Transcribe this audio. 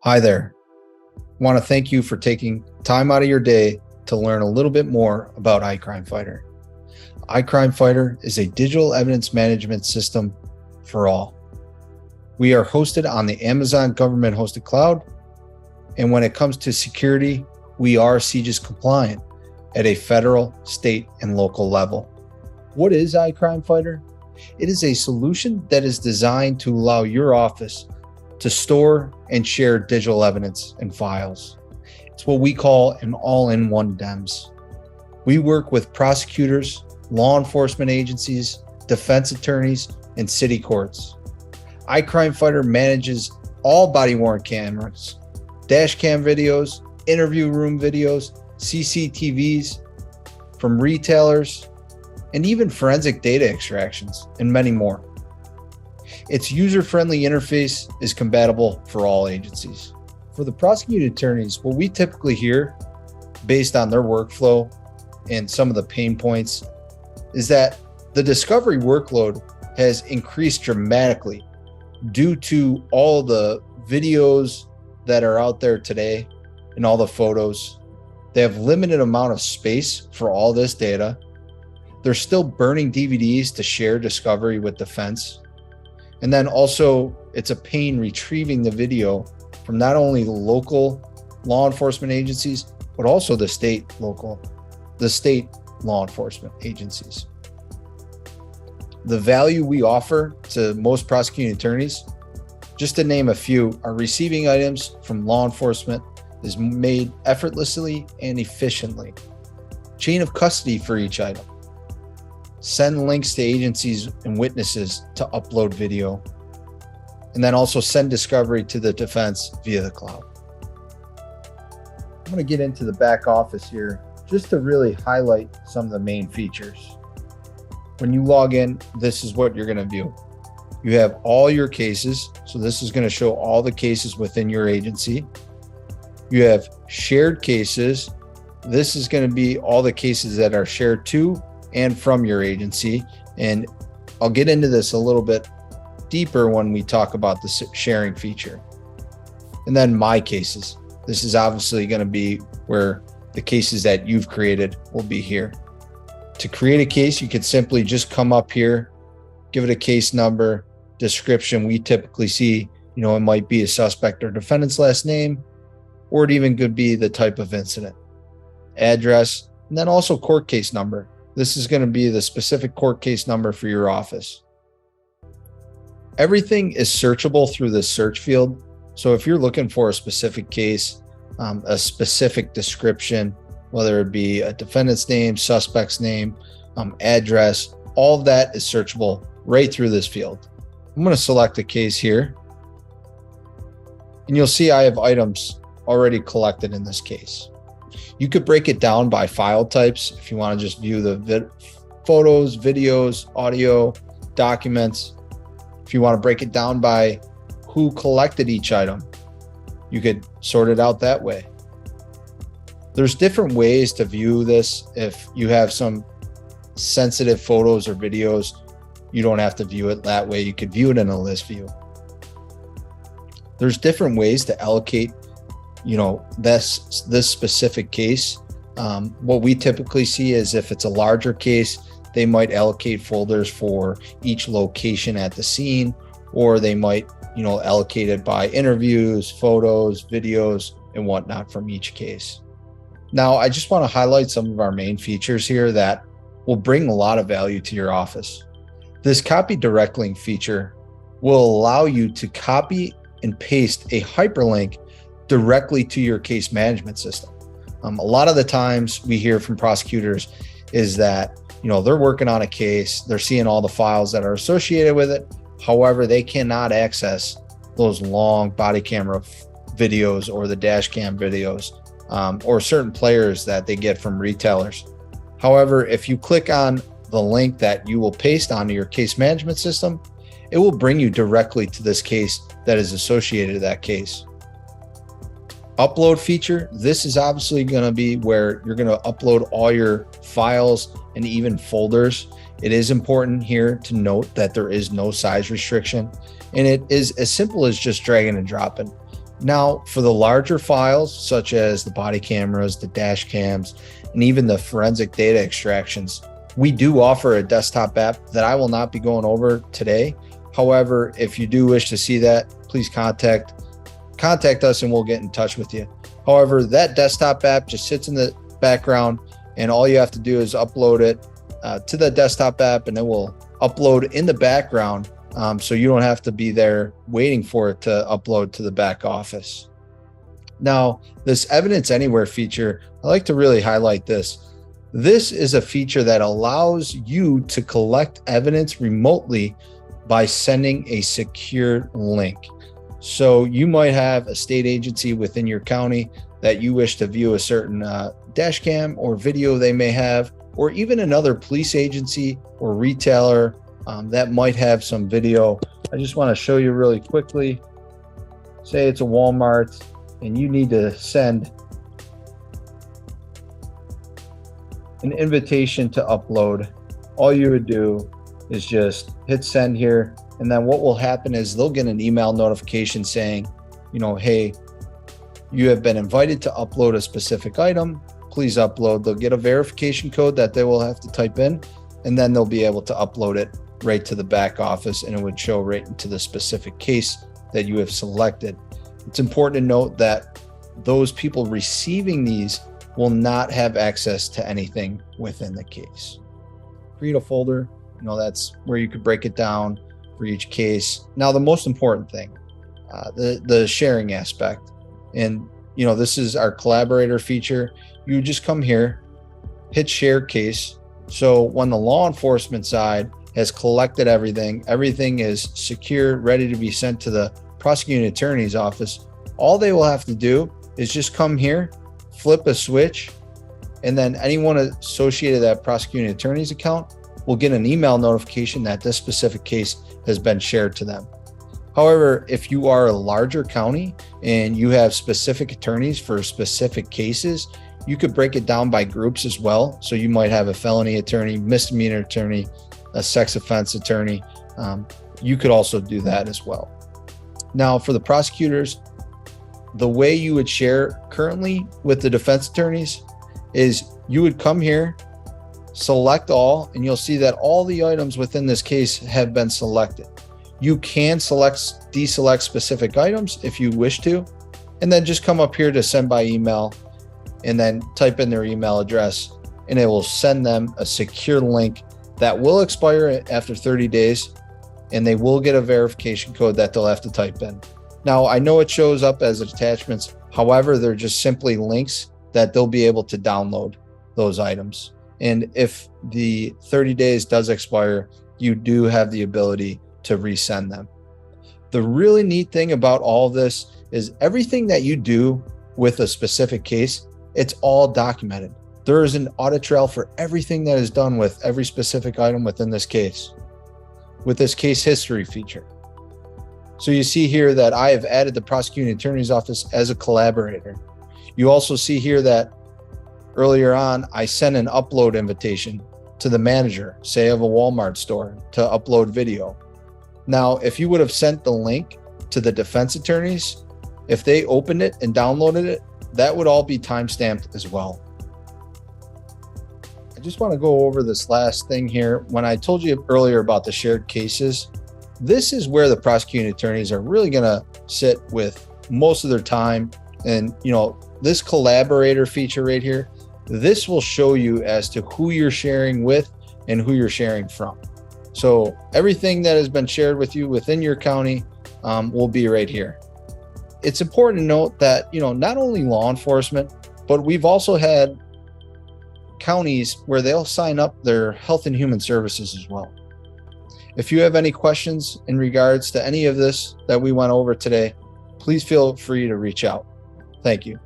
Hi there. I want to thank you for taking time out of your day to learn a little bit more about iCrimeFighter. iCrimeFighter is a digital evidence management system for all. We are hosted on the Amazon government hosted cloud. And when it comes to security, we are CJIS compliant at a federal, state, and local level. What is iCrimeFighter? It is a solution that is designed to allow your office to store and share digital evidence and files. It's what we call an all-in-one DEMS. We work with prosecutors, law enforcement agencies, defense attorneys, and city courts. iCrimeFighter manages all body-worn cameras, dash cam videos, interview room videos, CCTVs from retailers, and even forensic data extractions, and many more. Its user-friendly interface is compatible for all agencies. For the prosecuting attorneys, what we typically hear based on their workflow and some of the pain points is that the discovery workload has increased dramatically due to all the videos that are out there today and all the photos. They have limited amount of space for all this data. They're still burning DVDs to share discovery with defense. And then also it's a pain retrieving the video from not only the local law enforcement agencies, but also the state law enforcement agencies. The value we offer to most prosecuting attorneys, just to name a few, are receiving items from law enforcement is made effortlessly and efficiently. Chain of custody for each item. Send links to agencies and witnesses to upload video, and then also send discovery to the defense via the cloud. I'm going to get into the back office here just to really highlight some of the main features. When you log in, this is what you're going to view. You have all your cases. So this is going to show all the cases within your agency. You have shared cases. This is going to be all the cases that are shared to and from your agency. And I'll get into this a little bit deeper when we talk about the sharing feature. And then my cases. This is obviously going to be where the cases that you've created will be here. To create a case, you could simply just come up here, give it a case number, description. We typically see, it might be a suspect or defendant's last name, or it even could be the type of incident, address, and then also court case number. This is going to be the specific court case number for your office. Everything is searchable through the search field. So if you're looking for a specific case, a specific description, whether it be a defendant's name, suspect's name, address, all of that is searchable right through this field. I'm going to select a case here, and you'll see I have items already collected in this case. You could break it down by file types if you want to just view the photos, videos, audio, documents. If you want to break it down by who collected each item, you could sort it out that way. There's different ways to view this. If you have some sensitive photos or videos, you don't have to view it that way. You could view it in a list view. There's different ways to allocate this specific case. What we typically see is if it's a larger case, they might allocate folders for each location at the scene, or they might, allocate it by interviews, photos, videos, and whatnot from each case. Now, I just want to highlight some of our main features here that will bring a lot of value to your office. This copy direct link feature will allow you to copy and paste a hyperlink directly to your case management system. A lot of the times we hear from prosecutors is that, they're working on a case, they're seeing all the files that are associated with it. However, they cannot access those long body camera videos or the dash cam videos or certain players that they get from retailers. However, if you click on the link that you will paste onto your case management system, it will bring you directly to this case that is associated to that case. Upload feature. This is obviously going to be where you're going to upload all your files and even folders. It is important here to note that there is no size restriction, and it is as simple as just dragging and dropping. Now, for the larger files, such as the body cameras, the dash cams, and even the forensic data extractions, we do offer a desktop app that I will not be going over today. However, if you do wish to see that, please contact us and we'll get in touch with you. However, that desktop app just sits in the background, and all you have to do is upload it to the desktop app, and it will upload in the background. So you don't have to be there waiting for it to upload to the back office. Now, this Evidence Anywhere feature, I like to really highlight this. This is a feature that allows you to collect evidence remotely by sending a secure link. So you might have a state agency within your county that you wish to view a certain dash cam or video they may have, or even another police agency or retailer that might have some video. I just want to show you really quickly. Say it's a Walmart and you need to send an invitation to upload. All you would do is just hit send here, and then what will happen is they'll get an email notification saying, hey, you have been invited to upload a specific item. Please upload. They'll get a verification code that they will have to type in, and then they'll be able to upload it right to the back office, and it would show right into the specific case that you have selected. It's important to note that those people receiving these will not have access to anything within the case. Create a folder, that's where you could break it down for each case. Now, the most important thing, the sharing aspect, and this is our collaborator feature. You just come here, hit share case. So when the law enforcement side has collected everything is secure, ready to be sent to the prosecuting attorney's office, all they will have to do is just come here, flip a switch, and then anyone associated with that prosecuting attorney's account will get an email notification that this specific case has been shared to them. However, if you are a larger county and you have specific attorneys for specific cases, you could break it down by groups as well. So you might have a felony attorney, misdemeanor attorney, a sex offense attorney. You could also do that as well. Now, for the prosecutors, the way you would share currently with the defense attorneys is you would come here, select all, and you'll see that all the items within this case have been selected. You can deselect specific items if you wish to, and then just come up here to send by email and then type in their email address, and it will send them a secure link that will expire after 30 days, and they will get a verification code that they'll have to type in. Now, I know it shows up as attachments. However, they're just simply links that they'll be able to download those items. And if the 30 days does expire, you do have the ability to resend them. The really neat thing about all of this is everything that you do with a specific case, it's all documented. There is an audit trail for everything that is done with every specific item within this case, with this case history feature. So you see here that I have added the prosecuting attorney's office as a collaborator. You also see here that earlier on, I sent an upload invitation to the manager, say of a Walmart store, to upload video. Now, if you would have sent the link to the defense attorneys, if they opened it and downloaded it, that would all be timestamped as well. I just want to go over this last thing here. When I told you earlier about the shared cases, this is where the prosecuting attorneys are really going to sit with most of their time. And, this collaborator feature right here, this will show you as to who you're sharing with and who you're sharing from. So everything that has been shared with you within your county will be right here. It's important to note that, not only law enforcement, but we've also had counties where they'll sign up their health and human services as well. If you have any questions in regards to any of this that we went over today, please feel free to reach out. Thank you.